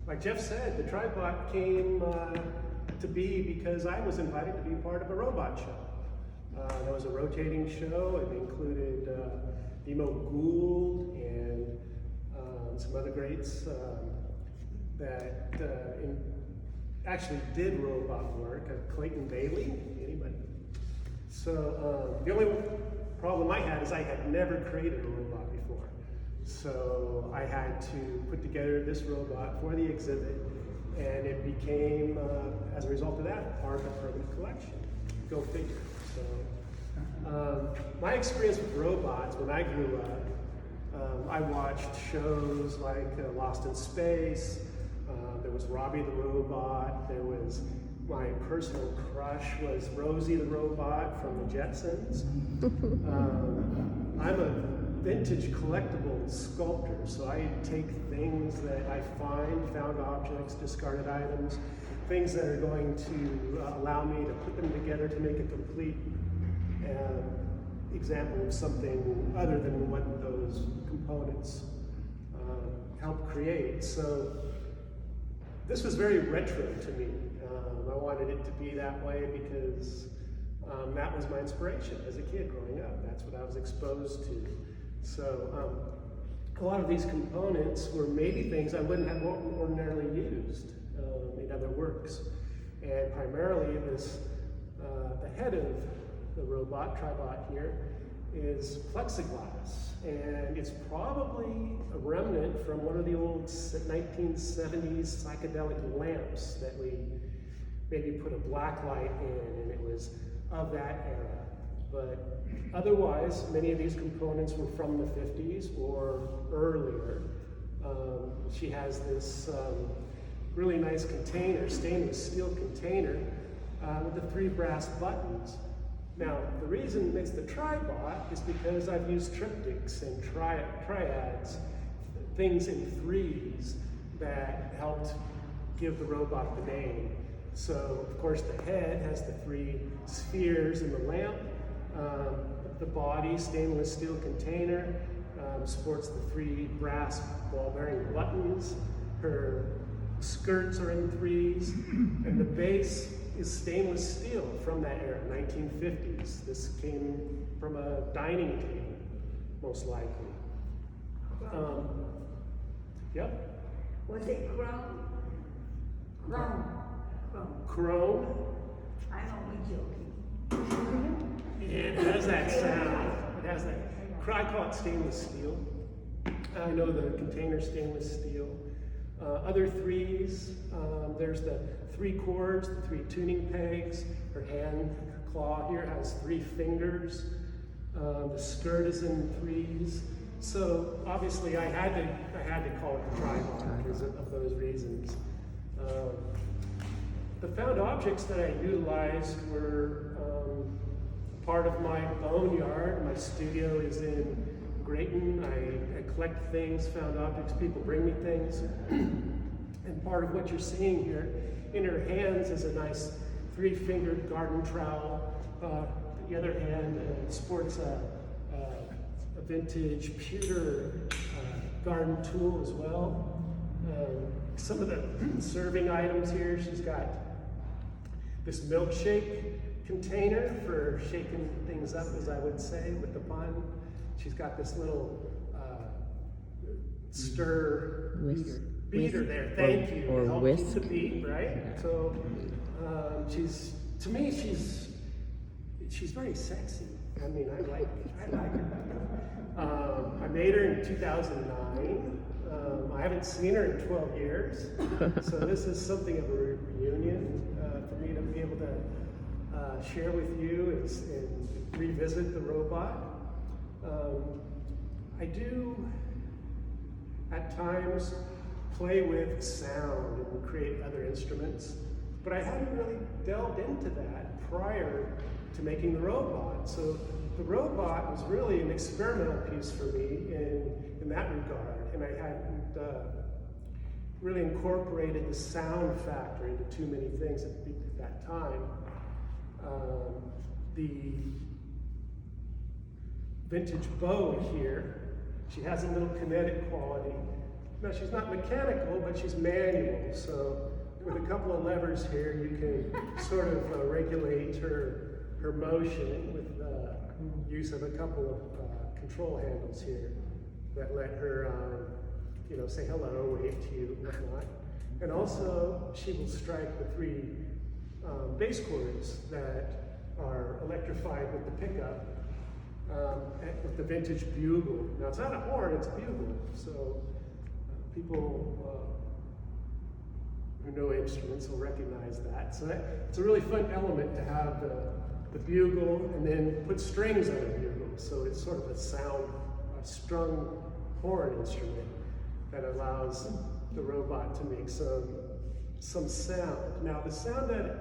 like Jeff said, the TriBot came to be because I was invited to be part of a robot show. There was a rotating show. It included Nemo Gould and some other greats that actually did robot work. Clayton Bailey, anybody? So the only problem I had is I had never created a robot before. So I had to put together this robot for the exhibit, and it became, as a result of that, part of the permanent collection. Go figure. So my experience with robots when I grew up, I watched shows like Lost in Space. There was Robbie the Robot. There was my personal crush was Rosie the Robot from the Jetsons. I'm a vintage collectible sculptor, so I take things that I found objects, discarded items, things that are going to allow me to put them together to make a complete example of something other than what those components help create. So this was very retro to me. I wanted it to be that way because that was my inspiration as a kid growing up. That's what I was exposed to. So a lot of these components were maybe things I wouldn't have ordinarily used in other works. And primarily this, the head of the robot, TriBot here, is plexiglass. And it's probably a remnant from one of the old 1970s psychedelic lamps that we maybe put a black light in, and it was of that era. But otherwise, many of these components were from the 50s or earlier. She has this really nice container, stainless steel container, with the 3 brass buttons. Now, the reason it's the TriBot is because I've used triptychs and triads, things in 3s that helped give the robot the name. So, of course, the head has the 3 spheres in the lamp. The body, stainless steel container, supports the 3 brass ball-bearing buttons. Her skirts are in 3s, and the base is stainless steel from that era, 1950s. This came from a dining table, most likely. Yep. Was it chrome? Chrome. Chrome. I'm only joking. It has that sound. It has that. I call it stainless steel. I know the container stainless steel. Other 3s, there's the 3 chords, the 3 tuning pegs. Her hand claw here has 3 fingers. The skirt is in 3s. So obviously I had to call it the TriBot because of those reasons. The found objects that I utilized were part of my boneyard. My studio is in Grayton. I collect things, found objects, people bring me things. And part of what you're seeing here in her hands is a nice 3-fingered garden trowel. The other hand sports a vintage pewter garden tool as well. Some of the serving items here, she's got this milkshake container for shaking things up, as I would say, with the bun. She's got this little stir beater there. Thank you. Or help whisk. keep the beat, right? So to me, she's very sexy. I mean, I like her. I made her in 2009. I haven't seen her in 12 years, so this is something of a reunion for me to be able to share with you and revisit the robot. I do, at times, play with sound and create other instruments, but I hadn't really delved into that prior to making the robot. So the robot was really an experimental piece for me in that regard, and I hadn't really incorporated the sound factor into too many things at that time. The vintage bow here, she has a little kinetic quality. Now she's not mechanical, but she's manual. So with a couple of levers here, you can sort of regulate her motion with use of a couple of control handles here that let her, say hello, wave to you, whatnot. And also, she will strike the 3 bass chords that are electrified with the pickup with the vintage bugle. Now, it's not a horn, it's a bugle. So people who know instruments will recognize that. So it's a really fun element to have the bugle and then put strings on a bugle. So it's sort of a strung horn instrument that allows the robot to make some sound. Now the sound that it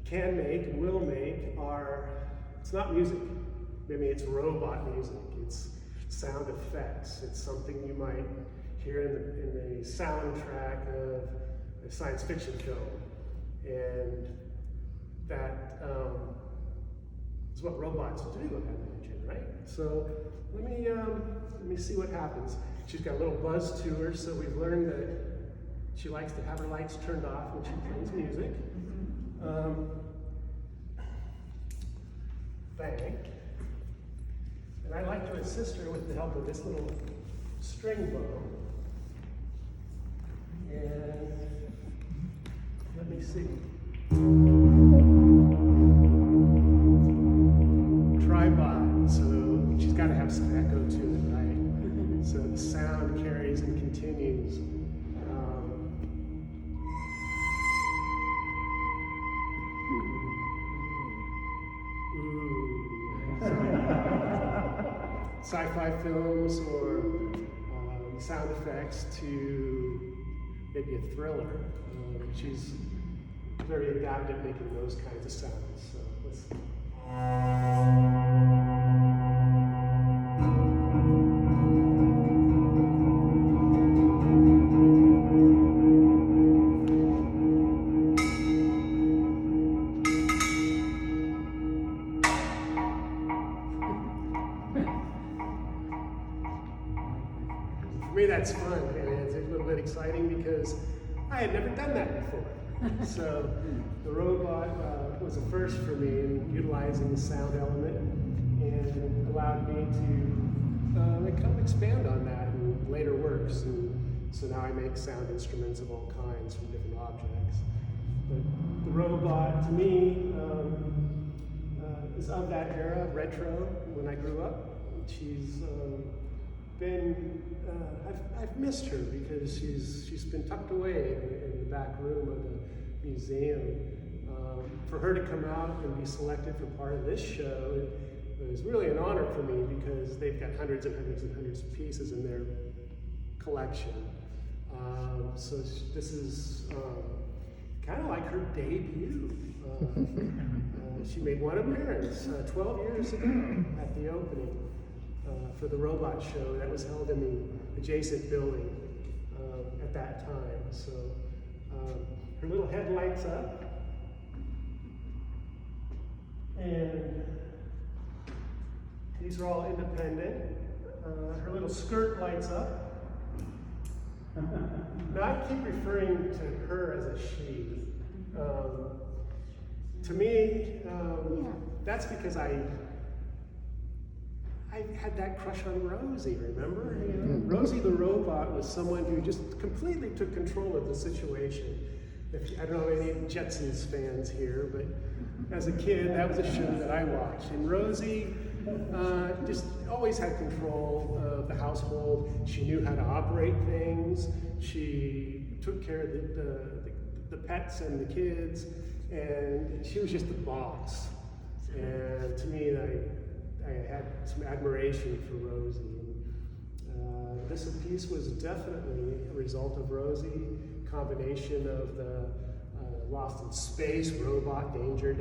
can make and will make it's not music. I mean, it's robot music. It's sound effects. It's something you might hear in the soundtrack of a science fiction film. And that is what robots do, I imagine, right? So let me see what happens. She's got a little buzz to her, so we've learned that she likes to have her lights turned off when she plays music. Bang. And I like to assist her with the help of this little string bow. And let me see. Tripod, so she's got to have some echo to it, right? So the sound carries and continues. Sci-fi films or sound effects to maybe a thriller. She's very adept at making those kinds of sounds. So let's. For me, that's fun, and it's a little bit exciting because I had never done that before. So the robot was a first for me in utilizing the sound element and allowed me to kind of expand on that in later works. And so now I make sound instruments of all kinds from different objects. But the robot, to me, is of that era, retro, when I grew up. She's I've missed her because she's been tucked away in the back room of the museum. For her to come out and be selected for part of this show, it was really an honor for me because they've got hundreds and hundreds and hundreds of pieces in their collection. So this is kind of like her debut. She made one appearance 12 years ago at the opening. For the robot show that was held in the adjacent building at that time. So her little head lights up, and these are all independent. Her little skirt lights up. Now I keep referring to her as a she. To me, that's because I had that crush on Rosie, remember? You know, Rosie the robot was someone who just completely took control of the situation. I don't know any Jetsons fans here, but as a kid, that was a show that I watched. And Rosie just always had control of the household. She knew how to operate things. She took care of the pets and the kids, and she was just the boss. And to me, I had some admiration for Rosie. This piece was definitely a result of Rosie, combination of the Lost in Space robot, Danger,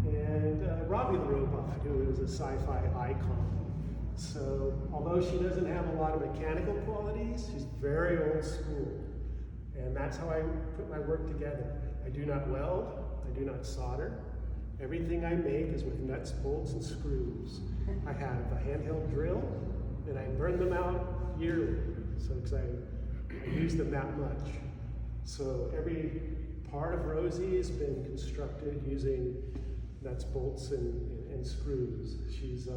and Robbie the robot, who is a sci-fi icon. So although she doesn't have a lot of mechanical qualities, she's very old school. And that's how I put my work together. I do not weld, I do not solder. Everything I make is with nuts, bolts, and screws. I have a handheld drill, and I burn them out yearly. So, because I use them that much. So every part of Rosie has been constructed using nuts, bolts, and screws. She's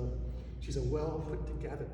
a well put together